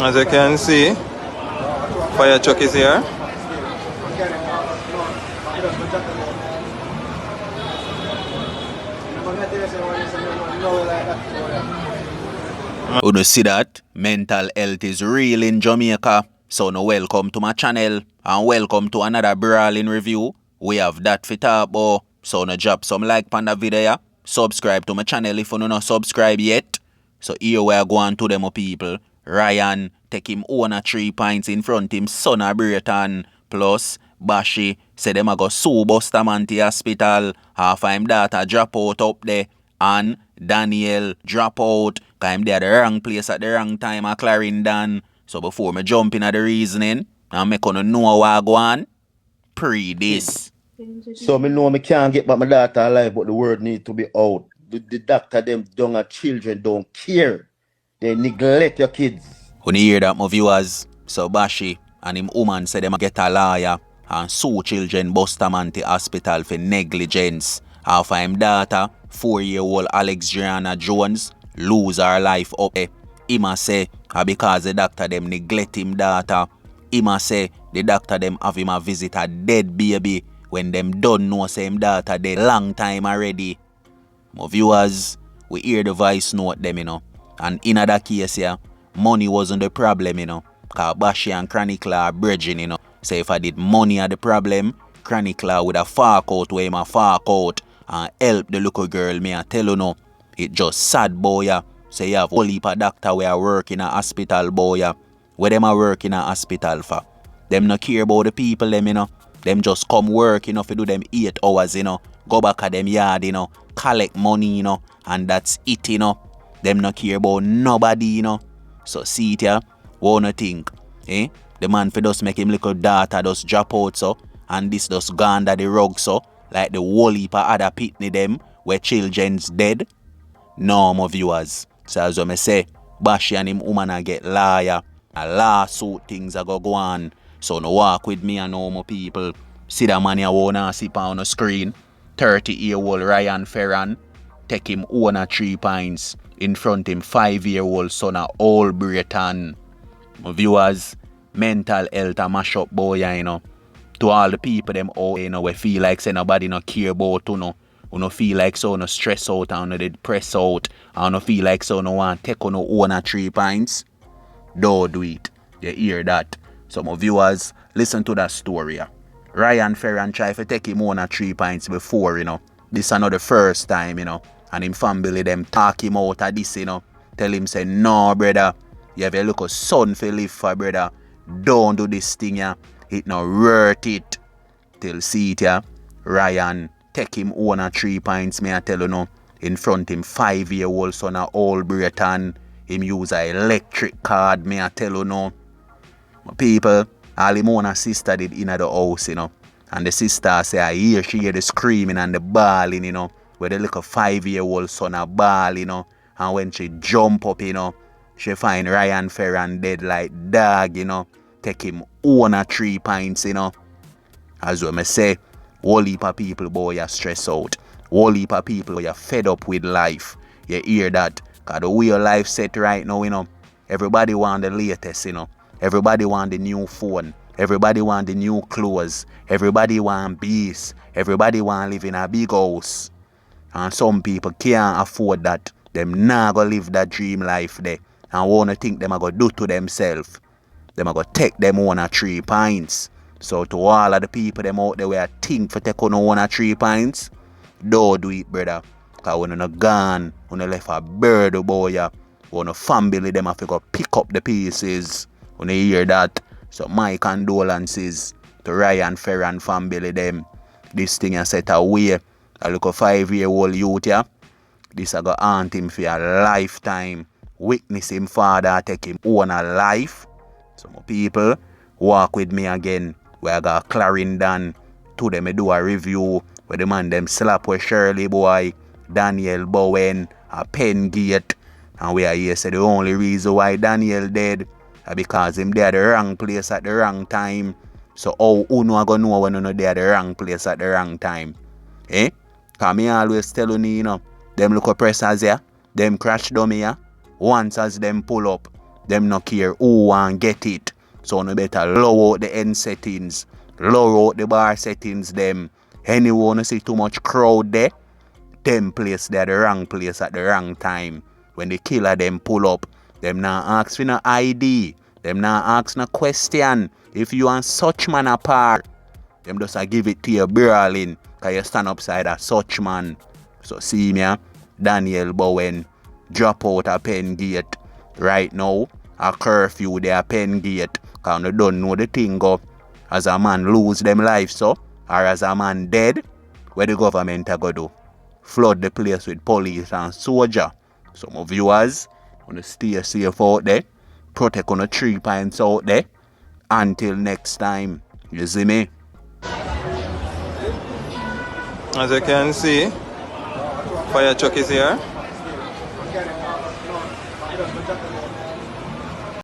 As you can see, fire truck is here. You see that? Mental health is real in Jamaica. So now welcome to my channel and welcome to another brawling review. We have that for talk about. So now drop some like on the video. Subscribe to my channel if you not subscribe yet. So here we are going to them people. Ryan take him own 3 points in front him son of Braeton+Bashy say them a go sue Bustamante Hospital. Half of him daughter drop out up there. And Daniel drop out because him there at the wrong place at the wrong time at Clarendon. So before me jump in at the reasoning and make you know what I go on, pre this. So me know me can't get back my daughter alive, but the word need to be out. The doctor them young children don't care. They neglect your kids. When you hear that, my viewers, so Bashy and him woman say them get a lawyer and sue children Bustamante Hospital for negligence. After him daughter, 4-year-old Alexandra Jones, lose her life up there. Him say because the doctor them neglect him daughter. Him say the doctor them have him a visit a dead baby when them don't know say him daughter dead long time already. My viewers, we hear the voice note them, you know. And in that case here, money wasn't the problem, you know. Because Bashy and Chronicler are bridging, you know. So if I did money are the problem, Chronicler would have fork out where him a fork out and help the little girl, me I tell you no. It just sad boy ya. So you have whole heap of doctor where work in a hospital boy ya. Where them a work in a hospital for. Them no care about the people them, you know. Them just come work, you know, for do them 8 hours, you know. Go back at them yard, you know. Collect money, you know. And that's it, you know. Them no care about nobody, you know. So see it ya, wanna think, eh? The man for just make him little daughter just drop out so, and this just go under the rug so, like the whole heap of other pitney them where children's dead. No, my viewers. So as I say, Bashy and him woman a get lawyer. A lawsuit things a go on. So no walk with me and all my people. See that man you wanna see on the screen. 30-year-old Ryan Ferran take him own 3 points in front him 5-year-old son of old Braeton. My viewers, mental health a mash up boy, you know. To all the people them out, you know, we feel like say nobody no care about you know. You no feel like so no stress out and no depress out and no feel like so no want take on no own 3 points. Don't do it. You hear that? So my viewers, listen to that story. Ryan Ferran try to take him on 3 points before, you know. This is not the first time, you know. And him family them talk him out of this, you know. Tell him say, no brother, you have a little son for live for brother. Don't do this thing, yeah. It not worth it. Till see it, yeah. Ryan take him on 3 points, me I tell you no. In front him 5-year-old son of old Braeton. Him use a electric card, me I tell you no. My people, all him own sister did in the house, you know. And the sister say I hear she hear the screaming and the bawling, you know. Where the little 5-year-old son a ball, you know. And when she jump up, you know, she find Ryan Ferran dead like dog, you know. Take him own 3 points, you know. As what I say, whole heap of people, boy, are stressed out. Whole heap of people, you're fed up with life. You hear that? Because the way your life set right now, you know, everybody want the latest, you know. Everybody want the new phone. Everybody want the new clothes. Everybody want bees. Everybody want live in a big house. And some people can't afford that. Them not gonna live that dream life there. And wanna think them are gonna do to themselves. Them are gonna take them on 3 points. So to all of the people them out there where think for take on 3 points, don't do it, brother. Cause when you're gone, when you left a bird boy, ya, when a family them have to go pick up the pieces. When you hear that, so my condolences to Ryan Ferran family them. This thing is set away. A little 5-year-old youth, yeah. This a go haunt him for a lifetime. Witness him father take him own a life. So my people, walk with me again. Where I got Clarendon. To them I do a review. Where the man them slap with Shirley boy, Daniel Bowen, a Pengate. And we are here say the only reason why Daniel dead is because him there at the wrong place at the wrong time. So how uno a go know when you there at the wrong place at the wrong time? Eh? Cause me always tell you know, them look pressers here, them crash dummy here. Once as them pull up, Them no care who want get it. So no better lower out the end settings, lower out the bar settings them. Anyone see too much crowd there, them place they at the wrong place at the wrong time. When the killer them pull up, them not ask for no ID, them not ask no question. If you and such man apart, them just a give it to you brawling, cause you stand upside a such man. So see me, Daniel Bowen, drop out a Pen Gate. Right now, a curfew there a Pen Gate, cause you don't know the thing go. As a man lose them life so, or as a man dead, where the government a go do? Flood the place with police and soldier. So my viewers, wanna stay safe out there, protect on the 3 points out there. Until next time, you see me? As you can see, fire truck is here.